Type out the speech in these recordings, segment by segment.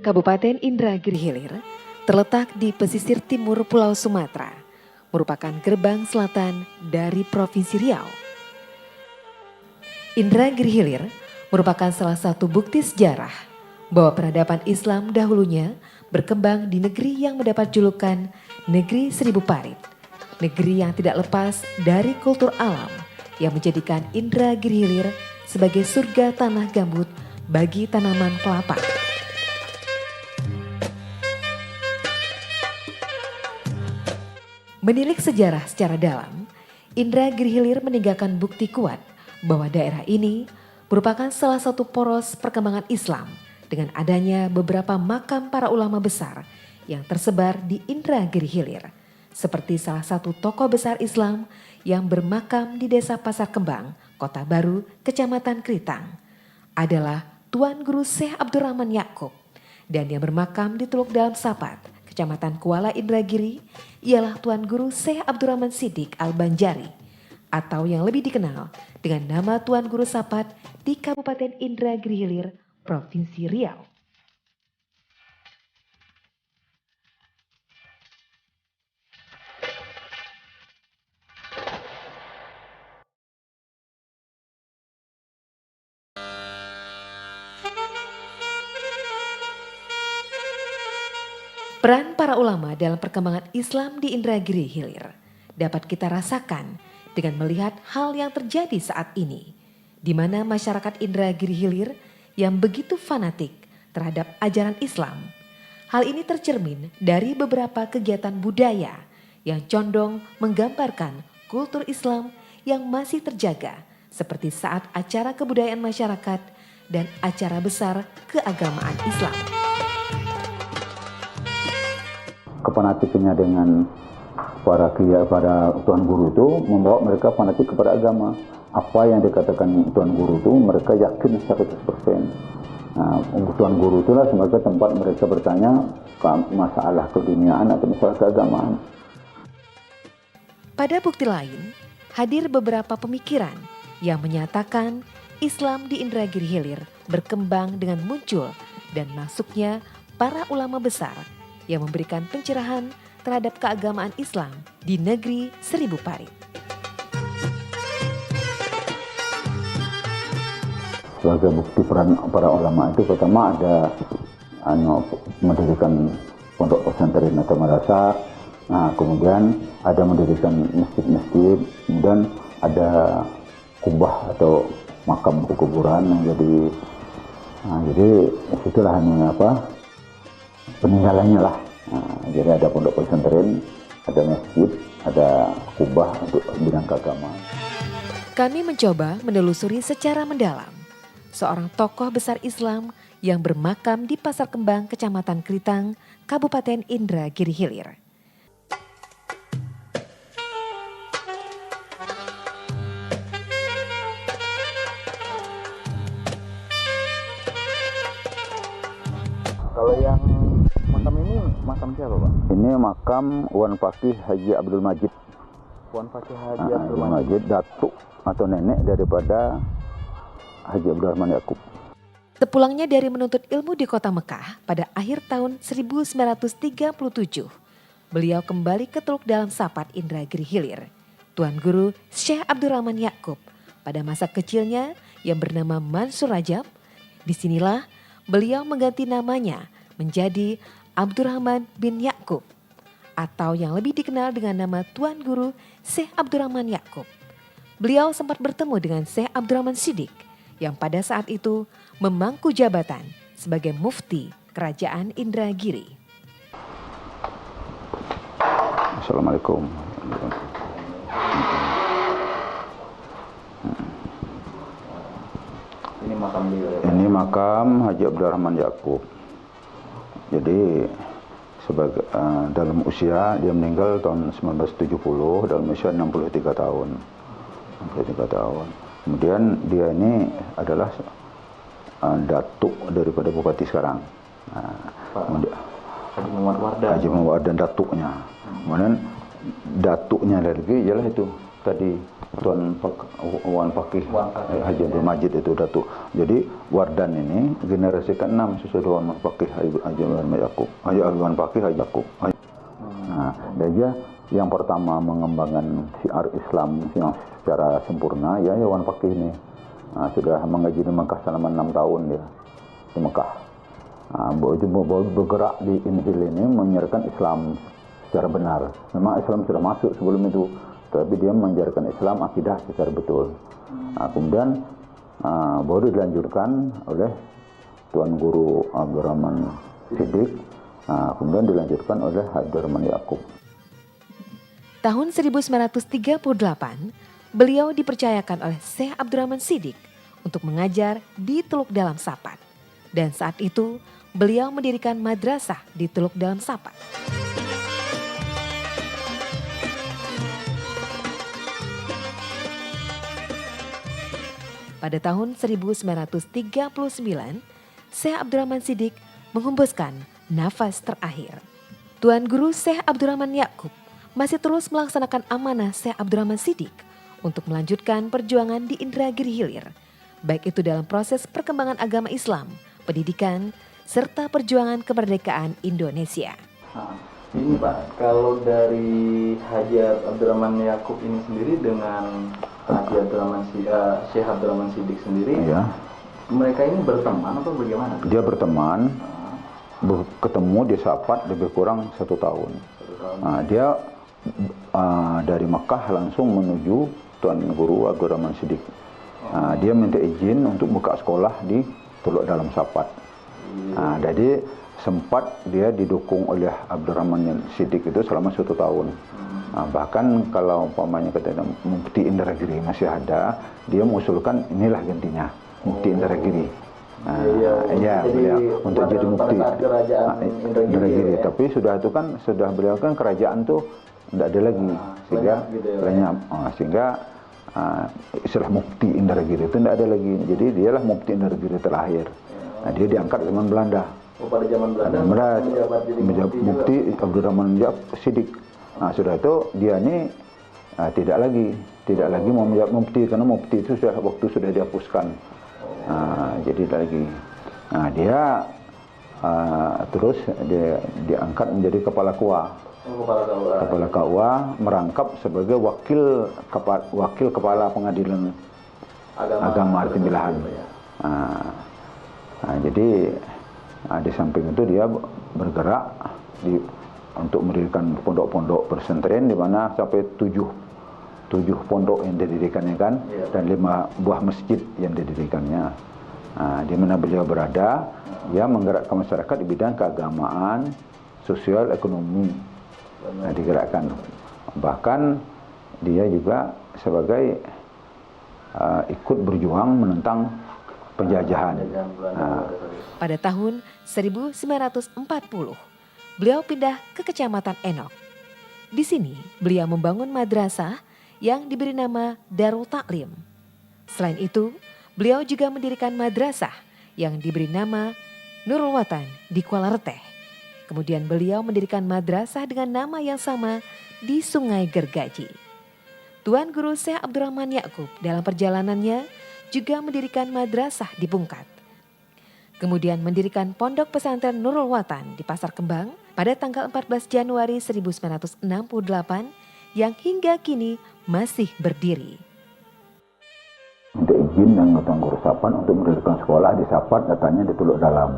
Kabupaten Indragiri Hilir terletak di pesisir timur Pulau Sumatera, merupakan gerbang selatan dari Provinsi Riau. Indragiri Hilir merupakan salah satu bukti sejarah bahwa peradaban Islam dahulunya berkembang di negeri yang mendapat julukan Negeri Seribu Parit, negeri yang tidak lepas dari kultur alam yang menjadikan Indragiri Hilir sebagai surga tanah gambut bagi tanaman kelapa. Menilik sejarah secara dalam, Indragiri Hilir meninggalkan bukti kuat bahwa daerah ini merupakan salah satu poros perkembangan Islam dengan adanya beberapa makam para ulama besar yang tersebar di Indragiri Hilir, seperti salah satu tokoh besar Islam yang bermakam di Desa Pasar Kembang, Kota Baru, Kecamatan Kritang, adalah Tuan Guru Syekh Abdurrahman Yakub, dan yang bermakam di Teluk Dalam Sapat, Kecamatan Kuala Indragiri, ialah Tuan Guru Syekh Abdurrahman Siddiq Al-Banjari, atau yang lebih dikenal dengan nama Tuan Guru Sapat di Kabupaten Indragiri Hilir, Provinsi Riau. Peran para ulama dalam perkembangan Islam di Indragiri Hilir dapat kita rasakan dengan melihat hal yang terjadi saat ini, di mana masyarakat Indragiri Hilir yang begitu fanatik terhadap ajaran Islam. Hal ini tercermin dari beberapa kegiatan budaya yang condong menggambarkan kultur Islam yang masih terjaga, seperti saat acara kebudayaan masyarakat dan acara besar keagamaan Islam. Kefanatikannya dengan para tuan guru itu membawa mereka fanatik kepada agama. Apa yang dikatakan tuan guru itu mereka yakin 100%. Nah, tuan guru itulah sebagai tempat mereka bertanya masalah keduniaan atau masalah keagamaan. Pada bukti lain, hadir beberapa pemikiran yang menyatakan Islam di Indragiri Hilir berkembang dengan muncul dan masuknya para ulama besar yang memberikan pencerahan terhadap keagamaan Islam di negeri Seribu Parit. Sebagai bukti peran para ulama itu pertama ada mendirikan pondok pesantren atau madrasah, kemudian ada mendirikan masjid-masjid, kemudian ada kubah atau makam kuburan yang jadi itulah peninggalannya lah. Jadi ada pondok pesantren, ada masjid, ada kubah untuk bidang keagamaan. Kami mencoba menelusuri secara mendalam seorang tokoh besar Islam yang bermakam di Pasar Kembang, Kecamatan Kritang, Kabupaten Indragiri Hilir. Kalau yang makam ini makam siapa, Pak? Ini makam Wan Fakih Haji Abdul Majid. Wan Fakih Haji Abdul Majid. Majid, datuk atau nenek daripada Haji Abdurrahman Yakub. Sepulangnya dari menuntut ilmu di kota Mekah pada akhir tahun 1937, beliau kembali ke Teluk Dalam Sapat Indragiri Hilir. Tuan Guru Syekh Abdurrahman Yakub pada masa kecilnya yang bernama Mansur Rajab, disinilah beliau mengganti namanya menjadi Abdurrahman bin Yakub, atau yang lebih dikenal dengan nama Tuan Guru Syekh Abdurrahman Yakub. Beliau sempat bertemu dengan Syekh Abdurrahman Siddiq yang pada saat itu memangku jabatan sebagai mufti Kerajaan Indragiri. Assalamualaikum. Ini makam beliau. Ini makam Haji Abdurrahman Yakub. Jadi dalam usia dia meninggal tahun 1970 dalam usia 63 tahun. 63 tahun. Kemudian dia ini adalah datuk daripada bupati sekarang. Haji Muhammad Wardah. Haji Muhammad dan datuknya. Kemudian datuknya lagi ialah itu tadi Wan Fakih Haji Abdul Majid itu Datuk. Jadi Wardan ini generasi ke-6 sesudah Wan Fakih Haji Wan Fakih Haji Yakub. Nah, dia yang pertama mengembangkan syiar Islam yang secara sempurna ya Wan Fakih ini. Nah, sudah mengaji di Mekah selama 6 tahun dia di Mekah. Bergerak di Inhil ini menyiarkan Islam secara benar. Memang Islam sudah masuk sebelum itu, tapi dia mengajarkan Islam akidah secara betul. Kemudian baru dilanjutkan oleh Tuan Guru Abdurrahman Siddiq, kemudian dilanjutkan oleh Abdurrahman Yakub. Tahun 1938, beliau dipercayakan oleh Syekh Abdurrahman Siddiq untuk mengajar di Teluk Dalam Sapat. Dan saat itu, beliau mendirikan madrasah di Teluk Dalam Sapat. Pada tahun 1939, Syekh Abdurrahman Siddiq menghembuskan nafas terakhir. Tuan Guru Syekh Abdurrahman Yakub masih terus melaksanakan amanah Syekh Abdurrahman Siddiq untuk melanjutkan perjuangan di Indragiri Hilir, baik itu dalam proses perkembangan agama Islam, pendidikan, serta perjuangan kemerdekaan Indonesia. Ini Pak, kalau dari Haji Abdurrahman Yakub ini sendiri dengan Syekh Abdurrahman Siddiq sendiri, Ya, mereka ini berteman atau bagaimana? dia berteman, ketemu di Sapat lebih kurang 1 tahun. Dia dari Mekah langsung menuju Tuan Guru Abdurrahman Siddiq. Dia minta izin untuk buka sekolah di Teluk Dalam Sapat. Jadi sempat dia didukung oleh Abdurrahman Siddiq itu selama 1 tahun. Bahkan kalau umpamanya kata Mufti Indragiri masih ada, dia mengusulkan inilah gantinya Mufti Indragiri. Beliau untuk jadi mufti Indragiri. Tapi sudah itu kan sudah beliau kan kerajaan tuh tidak ada lagi, sehingga banyak, sehingga istilah Mufti Indragiri itu tidak ada lagi. Jadi dialah Mufti Indragiri terakhir. Dia diangkat zaman Belanda. Pada zaman Belanda menjabat Mufti Abdurrahman Siddiq. Sudah itu dia ini tidak lagi mau menjabat mufti, karena mufti itu waktu sudah dihapuskan. Jadi tidak lagi. Dia terus dia diangkat menjadi kepala KUA. Kepala KUA merangkap sebagai wakil kepala pengadilan agama Timbilahan. Jadi di samping itu dia bergerak untuk mendirikan pondok-pondok pesantren, di mana sampai 7 pondok yang didirikannya kan, dan 5 buah masjid yang didirikannya. Di mana beliau berada, dia menggerakkan masyarakat di bidang keagamaan, sosial, ekonomi, digerakkan. Bahkan dia juga sebagai ikut berjuang menentang penjajahan. Pada tahun 1940, beliau pindah ke Kecamatan Enok. Di sini beliau membangun madrasah yang diberi nama Darul Taklim. Selain itu, beliau juga mendirikan madrasah yang diberi nama Nurul Watan di Kuala Reteh. Kemudian beliau mendirikan madrasah dengan nama yang sama di Sungai Gergaji. Tuan Guru Syekh Abdurrahman Yakub dalam perjalanannya juga mendirikan madrasah di Pungkat. Kemudian mendirikan pondok pesantren Nurul Watan di Pasar Kembang pada tanggal 14 Januari 1968 yang hingga kini masih berdiri. Minta izin dan Tuan Guru Sapat untuk mendirikan sekolah di Sapat, datanya di Teluk Dalam.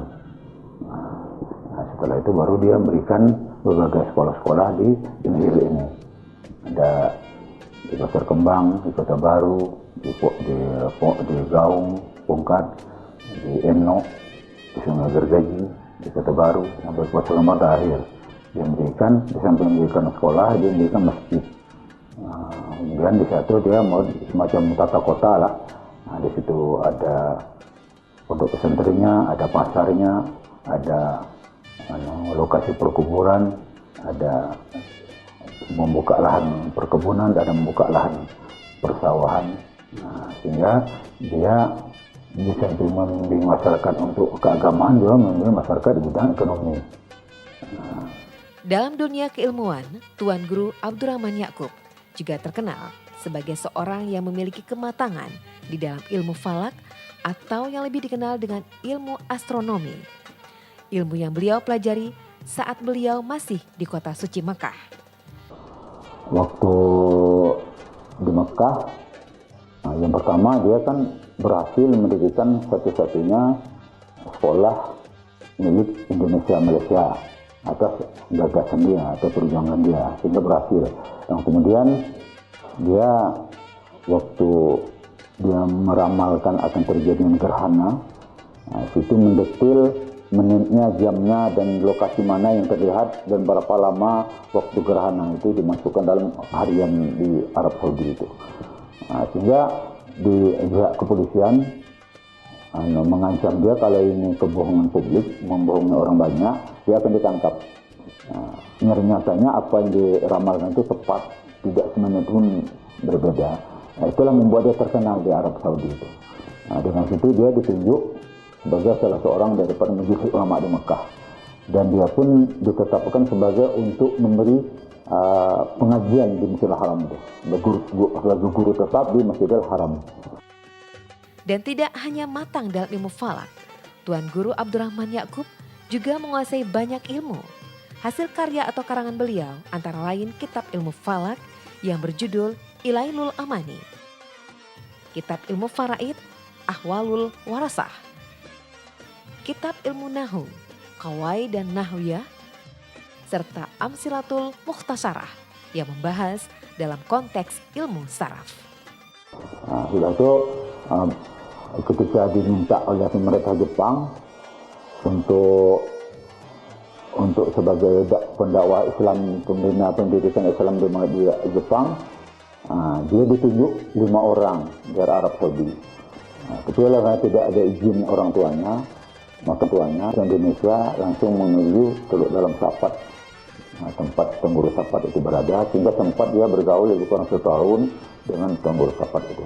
Setelah itu baru dia memberikan berbagai sekolah-sekolah di Inhil ini. Ada di Pasar Kembang, di Kota Baru, di Gaung, Pungkat, di Enok, di Sungai Gergaji, di Kota Baru, sampai Kuala Selamat akhir. Dia mendirikan, di samping mendirikan sekolah, dia mendirikan masjid. Kemudian di satu dia mau semacam tata kota lah. Di situ ada pondok pesantrennya, ada pasarnya, ada lokasi perkuburan, ada membuka lahan perkebunan, ada membuka lahan persawahan. Sehingga dia bisa membimbing masyarakat untuk keagamaan, juga membimbing masyarakat di bidang ekonomi. Dalam dunia keilmuan, Tuan Guru Abdurrahman Yakub juga terkenal sebagai seorang yang memiliki kematangan di dalam ilmu falak atau yang lebih dikenal dengan ilmu astronomi. Ilmu yang beliau pelajari saat beliau masih di kota suci Mekah. Waktu di Mekah, yang pertama dia kan berhasil mendirikan satu-satunya sekolah milik Indonesia Malaysia atas gagasan dia atau perjuangan dia, sehingga berhasil. Dan kemudian dia waktu dia meramalkan akan terjadinya gerhana, itu mendetil menitnya, jamnya, dan lokasi mana yang terlihat dan berapa lama waktu gerhana itu dimasukkan dalam harian di Arab Saudi itu. Sehingga di pihak kepolisian mengancam dia kalau ini kebohongan publik, membohongi orang banyak, dia akan ditangkap. Nyatanya apa yang diramalkan itu tepat, tidak semenit pun berbeda. Itulah membuat dia terkenal di Arab Saudi itu. Dengan situ dia ditunjuk sebagai salah seorang daripada majelis ulama di Mekah, dan dia pun ditetapkan sebagai untuk memberi pengajian di Masjidil Haram itu, sebagai guru tetap di Masjidil Haram. Dan tidak hanya matang dalam ilmu falak, Tuan Guru Abdurrahman Ya'qub juga menguasai banyak ilmu. Hasil karya atau karangan beliau antara lain kitab ilmu falak yang berjudul Ilailul Amani, kitab ilmu faraid Ahwalul Warasah, kitab ilmu nahu Qawai dan Nahwiyah, serta Amsilatul Mukhtasarah yang membahas dalam konteks ilmu saraf. Sudah itu ketika diminta oleh pemerintah Jepang untuk sebagai pendakwah Islam, pembina pendidikan Islam di Jepang, dia ditunjuk 5 orang dari Arab Saudi. Tapi kalau tidak ada izin orang tuanya, maka tuanya Indonesia langsung menuju ke dalam Sapat, tempat Tungguru Sapat itu berada, sehingga sempat dia bergaul lebih kurang 1 tahun dengan Tungguru Sapat itu.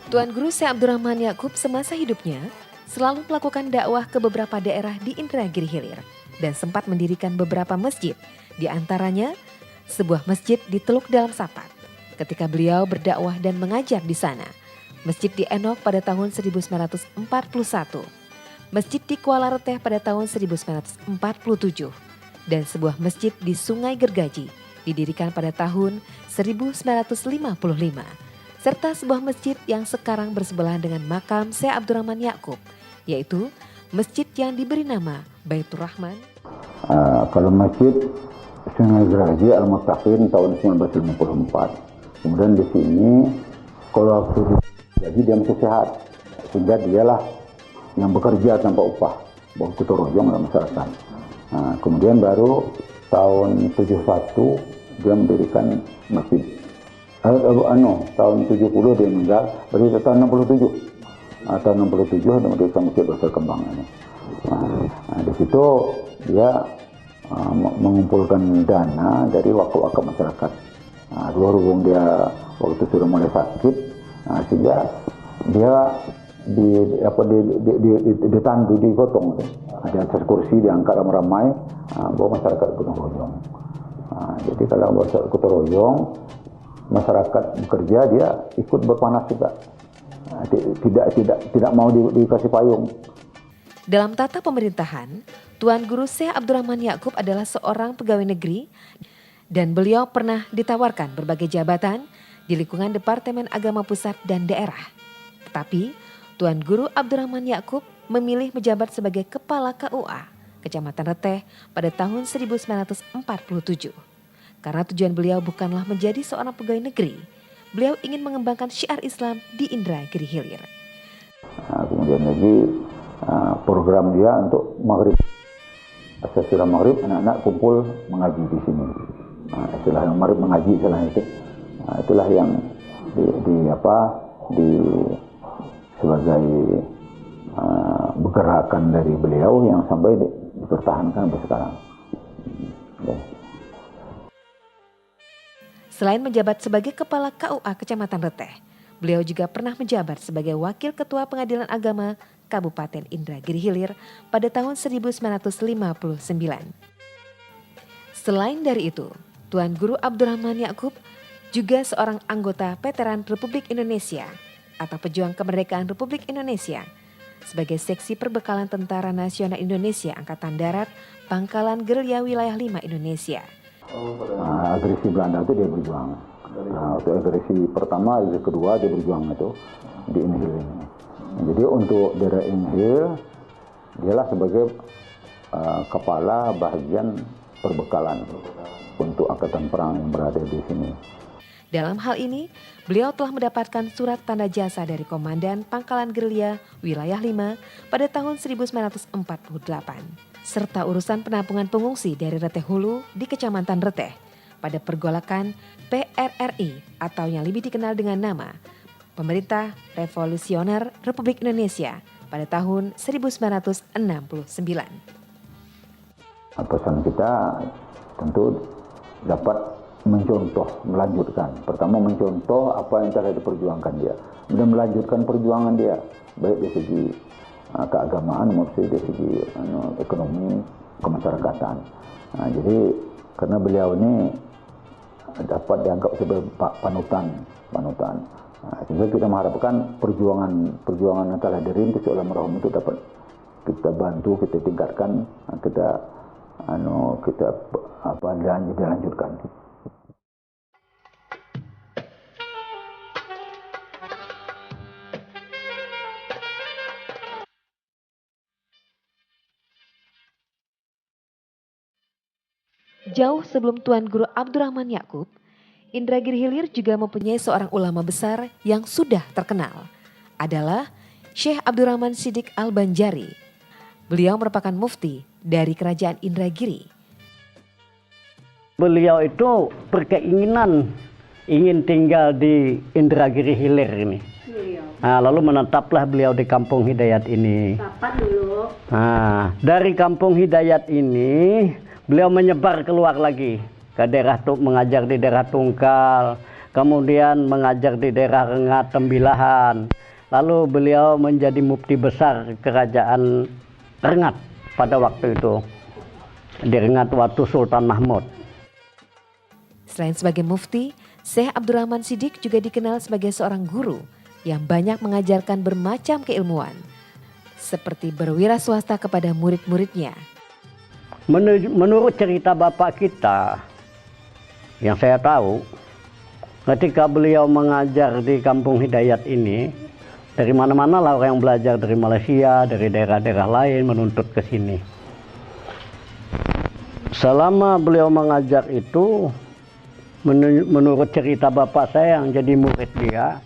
Tuan Guru Syekh Abdurrahman Ya'qub semasa hidupnya selalu melakukan dakwah ke beberapa daerah di Indragiri Hilir dan sempat mendirikan beberapa masjid, di antaranya sebuah masjid di Teluk Dalam Sapat ketika beliau berdakwah dan mengajar di sana, masjid di Enok pada tahun 1941, masjid di Kuala Reteh pada tahun 1947, dan sebuah masjid di Sungai Gergaji didirikan pada tahun 1955. Serta sebuah masjid yang sekarang bersebelahan dengan makam Syekh Abdurrahman Ya'qub, yaitu masjid yang diberi nama Baitur Rahman. Kalau masjid Sungai Gergaji Al-Muttaqin tahun 1954. Kemudian di sini kalau waktu jadi dia masih sehat, sehingga dialah yang bekerja tanpa upah, gotong royong dalam masyarakat. Kemudian baru tahun 71 dia mendirikan masjid. Tahun 70 dia meninggal, berarti tahun 67. Tahun 67 dia mendirikan Masjid Besar Kembang ini. Di situ dia mengumpulkan dana dari wakaf-wakaf masyarakat. Berhubung dia waktu sudah mulai sakit, sehingga dia ditandu, digotong. Ada atas kursi diangkat ramai-ramai, bawa masyarakat gotong royong. Jadi kalau masyarakat gotong royong, masyarakat bekerja, dia ikut berpanas juga, tidak mau dikasih payung. Dalam tata pemerintahan, Tuan Guru Syekh Abdurrahman Ya'qub adalah seorang pegawai negeri dan beliau pernah ditawarkan berbagai jabatan di lingkungan Departemen Agama Pusat dan Daerah. Tetapi Tuan Guru Abdurrahman Ya'qub memilih menjabat sebagai Kepala KUA Kecamatan Reteh pada tahun 1947. Karena tujuan beliau bukanlah menjadi seorang pegawai negeri, beliau ingin mengembangkan syiar Islam di Indragiri Hilir. Kemudian lagi program dia untuk maghrib. Sesudah maghrib anak-anak kumpul mengaji di sini. Setelah maghrib mengaji, setelah itu, itulah yang sebagai bergerakan dari beliau yang sampai dipertahankan sampai sekarang. Selain menjabat sebagai Kepala KUA Kecamatan Reteh, beliau juga pernah menjabat sebagai Wakil Ketua Pengadilan Agama Kabupaten Indragiri Hilir pada tahun 1959. Selain dari itu, Tuan Guru Abdurrahman Ya'qub juga seorang anggota Veteran Republik Indonesia atau Pejuang Kemerdekaan Republik Indonesia sebagai Seksi Perbekalan Tentara Nasional Indonesia Angkatan Darat Pangkalan Gerilya Wilayah 5 Indonesia. Agresi Belanda itu dia berjuang. Untuk agresi pertama, agresi kedua dia berjuang itu di Inhil ini. Jadi untuk daerah Inhil, dialah sebagai kepala bagian perbekalan untuk angkatan perang yang berada di sini. Dalam hal ini, beliau telah mendapatkan surat tanda jasa dari Komandan Pangkalan Gerilya Wilayah 5 pada tahun 1948, serta urusan penampungan pengungsi dari Reteh Hulu di Kecamatan Reteh pada pergolakan PRRI atau yang lebih dikenal dengan nama Pemerintah Revolusioner Republik Indonesia pada tahun 1969. Pesan kita tentu dapat mencontoh, melanjutkan. Pertama mencontoh apa yang telah diperjuangkan dia, dan melanjutkan perjuangan dia, baik dari segi keagamaan maupun dari segi ekonomi kemasyarakatan. Jadi karena beliau ini dapat dianggap sebagai panutan. Sehingga kita mengharapkan perjuangan yang telah dirintis oleh almarhum itu dapat kita bantu, kita tingkatkan, kita dilanjutkan. Jauh sebelum Tuan Guru Abdurrahman Yakub, Indragiri Hilir juga mempunyai seorang ulama besar yang sudah terkenal, adalah Syekh Abdurrahman Siddiq Al-Banjari. Beliau merupakan mufti dari Kerajaan Indragiri. Beliau itu berkeinginan ingin tinggal di Indragiri Hilir ini. Nah, lalu menetaplah beliau di Kampung Hidayat ini. Kapan dulu? Nah, dari Kampung Hidayat ini beliau menyebar keluar lagi ke daerah mengajar di daerah Tungkal, kemudian mengajar di daerah Rengat, Tembilahan. Lalu beliau menjadi mufti besar Kerajaan Rengat pada waktu itu, di Rengat waktu Sultan Mahmud. Selain sebagai mufti, Syekh Abdurrahman Siddiq juga dikenal sebagai seorang guru yang banyak mengajarkan bermacam keilmuan, seperti berwira swasta kepada murid-muridnya. Menurut cerita bapak kita, yang saya tahu, ketika beliau mengajar di Kampung Hidayat ini, dari mana-mana lah orang yang belajar dari Malaysia, dari daerah-daerah lain menuntut ke sini. Selama beliau mengajar itu, menurut cerita bapak saya yang jadi murid dia,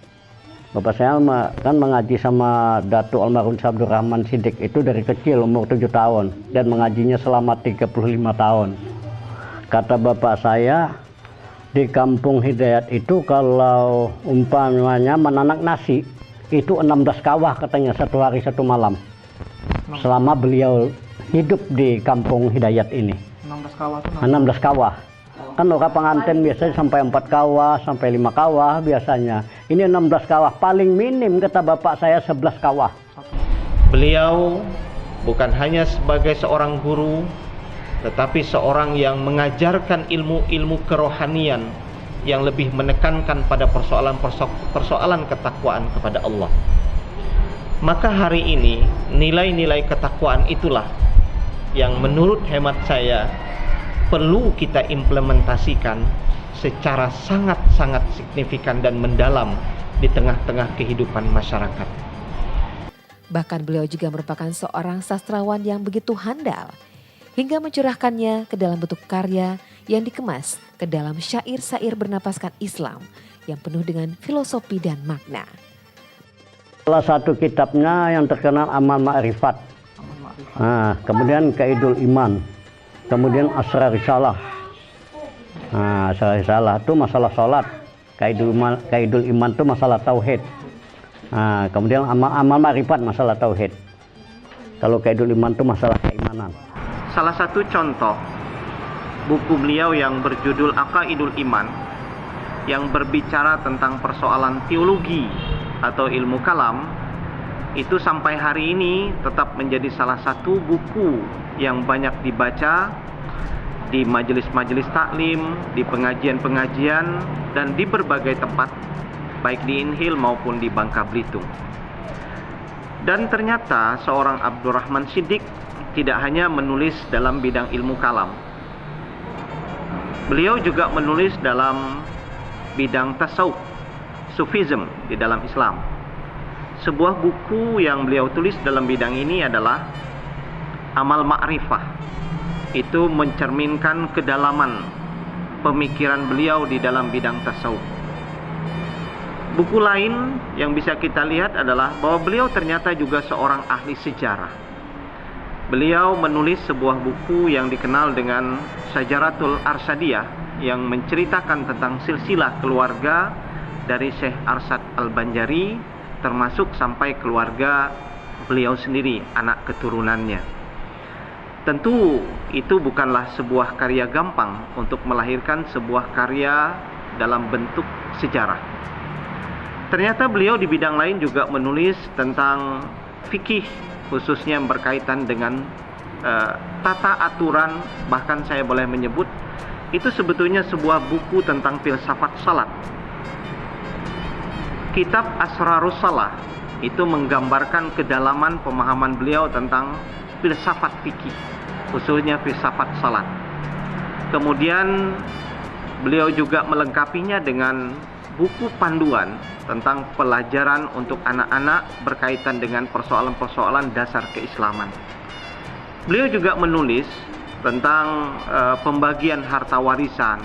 bapak saya kan mengaji sama Datuk almarhum Abdurrahman Siddiq itu dari kecil, umur 7 tahun, dan mengajinya selama 35 tahun. Kata bapak saya, di Kampung Hidayat itu kalau umpamanya menanak nasi, itu 16 kawah katanya satu hari satu malam. Selama beliau hidup di Kampung Hidayat ini. 16 kawah itu 16 kawah. Kan orang pengantin biasanya sampai 4 kawah, sampai 5 kawah biasanya. Ini 16 kawah, paling minim kata bapak saya 11 kawah. Beliau bukan hanya sebagai seorang guru, tetapi seorang yang mengajarkan ilmu-ilmu kerohanian yang lebih menekankan pada persoalan ketakwaan kepada Allah. Maka hari ini nilai-nilai ketakwaan itulah yang menurut hemat saya perlu kita implementasikan secara sangat-sangat signifikan dan mendalam di tengah-tengah kehidupan masyarakat. Bahkan beliau juga merupakan seorang sastrawan yang begitu handal, hingga mencurahkannya ke dalam bentuk karya yang dikemas ke dalam syair-syair bernapaskan Islam yang penuh dengan filosofi dan makna. Salah satu kitabnya yang terkenal Amal Ma'rifat. Nah, kemudian Qaidul Iman. Kemudian Asrar Risalah. Nah, Asrar Risalah itu masalah sholat. Qaidul Iman itu masalah tauhid. Nah, kemudian Amal Ma'rifat masalah tauhid. Kalau Qaidul Iman itu masalah keimanan. Salah satu contoh buku beliau yang berjudul Aqaidul Iman, yang berbicara tentang persoalan teologi atau ilmu kalam, itu sampai hari ini tetap menjadi salah satu buku yang banyak dibaca di majelis-majelis taklim, di pengajian-pengajian, dan di berbagai tempat, baik di Inhil maupun di Bangka Belitung. Dan ternyata seorang Abdurrahman Siddiq tidak hanya menulis dalam bidang ilmu kalam. Beliau juga menulis dalam bidang tasawuf, sufism di dalam Islam. Sebuah buku yang beliau tulis dalam bidang ini adalah Amal Ma'rifah. Itu mencerminkan kedalaman pemikiran beliau di dalam bidang tasawuf. Buku lain yang bisa kita lihat adalah bahwa beliau ternyata juga seorang ahli sejarah. Beliau menulis sebuah buku yang dikenal dengan Syajaratul Arsadiyah yang menceritakan tentang silsilah keluarga dari Syekh Arsyad Al-Banjari, termasuk sampai keluarga beliau sendiri, anak keturunannya. Tentu itu bukanlah sebuah karya gampang untuk melahirkan sebuah karya dalam bentuk sejarah. Ternyata beliau di bidang lain juga menulis tentang fikih, khususnya yang berkaitan dengan tata aturan, bahkan saya boleh menyebut itu sebetulnya sebuah buku tentang filsafat salat. Kitab Asrarus Salah itu menggambarkan kedalaman pemahaman beliau tentang filsafat fikih, khususnya filsafat salat. Kemudian beliau juga melengkapinya dengan buku panduan tentang pelajaran untuk anak-anak berkaitan dengan persoalan-persoalan dasar keislaman. Beliau juga menulis tentang pembagian harta warisan.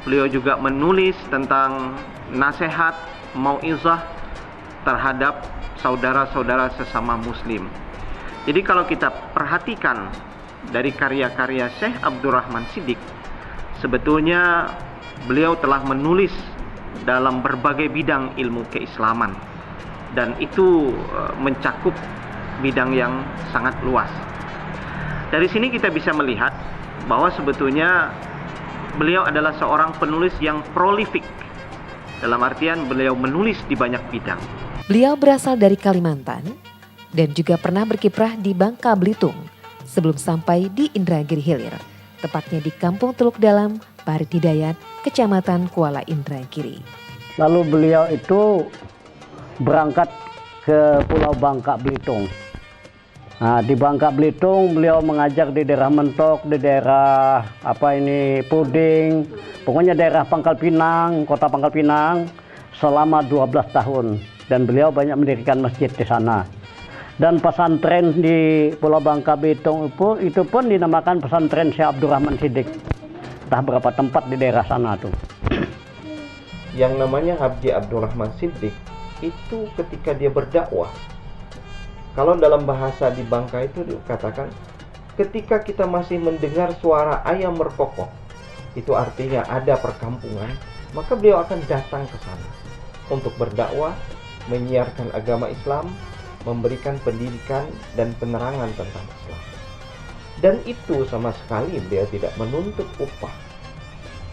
Beliau juga menulis tentang nasihat mau'izah terhadap saudara-saudara sesama muslim. Jadi kalau kita perhatikan dari karya-karya Syekh Abdurrahman Siddiq, sebetulnya beliau telah menulis dalam berbagai bidang ilmu keislaman, dan itu mencakup bidang yang sangat luas. Dari sini kita bisa melihat bahwa sebetulnya beliau adalah seorang penulis yang prolifik, dalam artian beliau menulis di banyak bidang. Beliau berasal dari Kalimantan dan juga pernah berkiprah di Bangka Belitung sebelum sampai di Indragiri Hilir, tepatnya di Kampung Teluk Dalam, Parit Hidayat, Kecamatan Kuala Indragiri. Lalu beliau itu berangkat ke Pulau Bangka Belitung. Nah, di Bangka Belitung beliau mengajar di daerah Mentok, di daerah Puding, pokoknya daerah Pangkal Pinang, kota Pangkal Pinang selama 12 tahun. Dan beliau banyak mendirikan masjid di sana. Dan pesantren di Pulau Bangka Belitung itu pun dinamakan pesantren Syekh Abdurrahman Siddiq. Entah berapa tempat di daerah sana tuh. Yang namanya Habji Abdurrahman Siddiq itu ketika dia berdakwah, kalau dalam bahasa di Bangka itu dikatakan ketika kita masih mendengar suara ayam berkokok, itu artinya ada perkampungan, maka beliau akan datang ke sana untuk berdakwah, menyiarkan agama Islam, memberikan pendidikan dan penerangan tentang Islam. Dan itu sama sekali beliau tidak menuntut upah,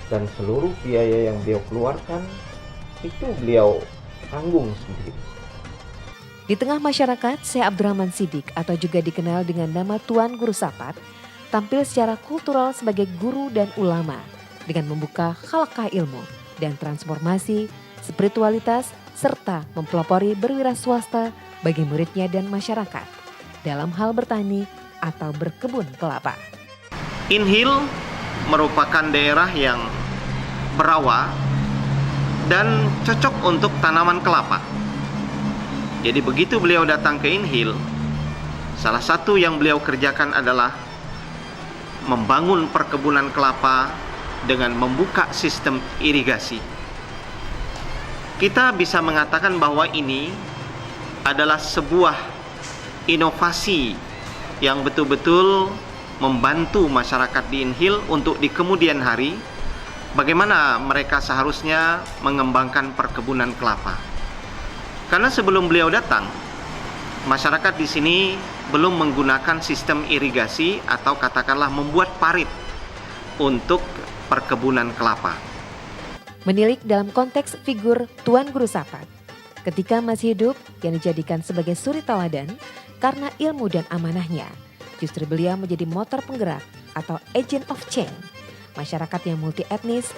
dan seluruh biaya yang beliau keluarkan itu beliau tanggung sendiri. Di tengah masyarakat, Syekh Abdurrahman Siddiq atau juga dikenal dengan nama Tuan Guru Sapat tampil secara kultural sebagai guru dan ulama dengan membuka halaqah ilmu dan transformasi, spiritualitas, serta mempelopori berwira swasta bagi muridnya dan masyarakat dalam hal bertani atau berkebun kelapa. Inhil merupakan daerah yang berawa dan cocok untuk tanaman kelapa. Jadi begitu beliau datang ke Inhil, salah satu yang beliau kerjakan adalah membangun perkebunan kelapa dengan membuka sistem irigasi. Kita bisa mengatakan bahwa ini adalah sebuah inovasi yang betul-betul membantu masyarakat di Inhil untuk di kemudian hari bagaimana mereka seharusnya mengembangkan perkebunan kelapa. Karena sebelum beliau datang, masyarakat di sini belum menggunakan sistem irigasi atau katakanlah membuat parit untuk perkebunan kelapa. Menilik dalam konteks figur Tuan Guru Sapat, ketika masih hidup yang dijadikan sebagai suri teladan karena ilmu dan amanahnya, justru beliau menjadi motor penggerak atau agent of change masyarakat yang multi etnis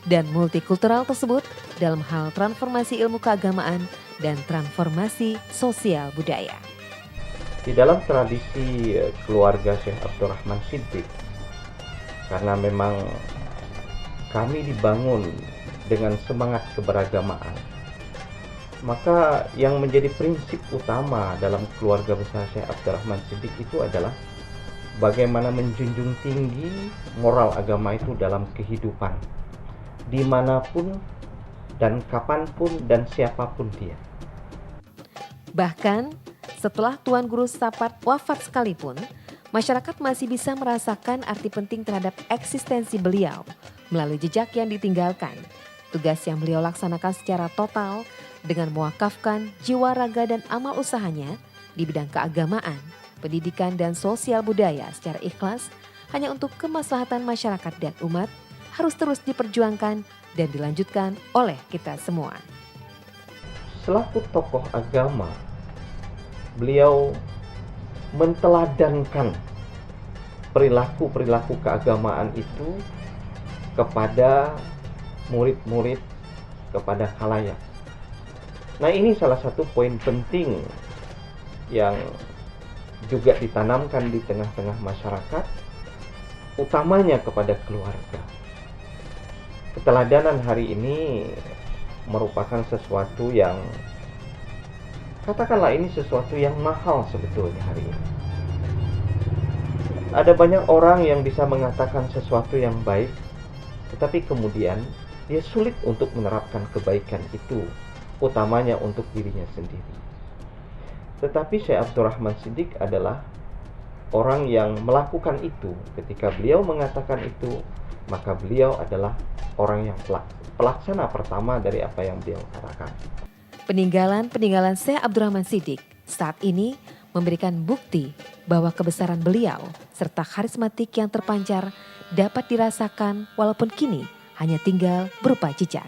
dan multikultural tersebut dalam hal transformasi ilmu keagamaan dan transformasi sosial budaya. Di dalam tradisi keluarga Syekh Abdurrahman Siddiq, karena memang kami dibangun dengan semangat keberagamaan, maka yang menjadi prinsip utama dalam keluarga besar Syekh Abdurrahman Siddiq itu adalah bagaimana menjunjung tinggi moral agama itu dalam kehidupan, dimanapun dan kapanpun dan siapapun dia. Bahkan setelah Tuan Guru Sapat wafat sekalipun, masyarakat masih bisa merasakan arti penting terhadap eksistensi beliau melalui jejak yang ditinggalkan, tugas yang beliau laksanakan secara total dengan mewakafkan jiwa raga dan amal usahanya di bidang keagamaan, pendidikan dan sosial budaya secara ikhlas hanya untuk kemaslahatan masyarakat dan umat harus terus diperjuangkan dan dilanjutkan oleh kita semua. Selaku tokoh agama, beliau menteladankan perilaku-perilaku keagamaan itu kepada murid-murid, kepada khalayak. Nah, ini salah satu poin penting yang juga ditanamkan di tengah-tengah masyarakat, utamanya kepada keluarga. Keteladanan hari ini merupakan sesuatu yang, katakanlah ini sesuatu yang mahal sebetulnya hari ini. Ada banyak orang yang bisa mengatakan sesuatu yang baik, tetapi kemudian dia sulit untuk menerapkan kebaikan itu, utamanya untuk dirinya sendiri. Tetapi Syekh Abdurrahman Siddiq adalah orang yang melakukan itu. Ketika beliau mengatakan itu, maka beliau adalah orang yang pelaksana pertama dari apa yang beliau katakan. Peninggalan Syekh Abdurrahman Siddiq saat ini memberikan bukti bahwa kebesaran beliau serta karismatik yang terpancar dapat dirasakan walaupun kini hanya tinggal berupa jejak.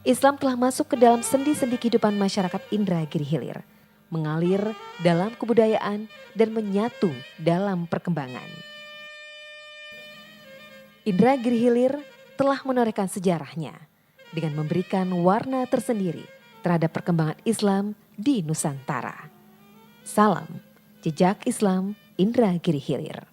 Islam telah masuk ke dalam sendi-sendi kehidupan masyarakat Indragiri Hilir, mengalir dalam kebudayaan dan menyatu dalam perkembangan. Indragiri Hilir telah menorehkan sejarahnya dengan memberikan warna tersendiri terhadap perkembangan Islam di Nusantara. Salam Jejak Islam Indragiri Hilir.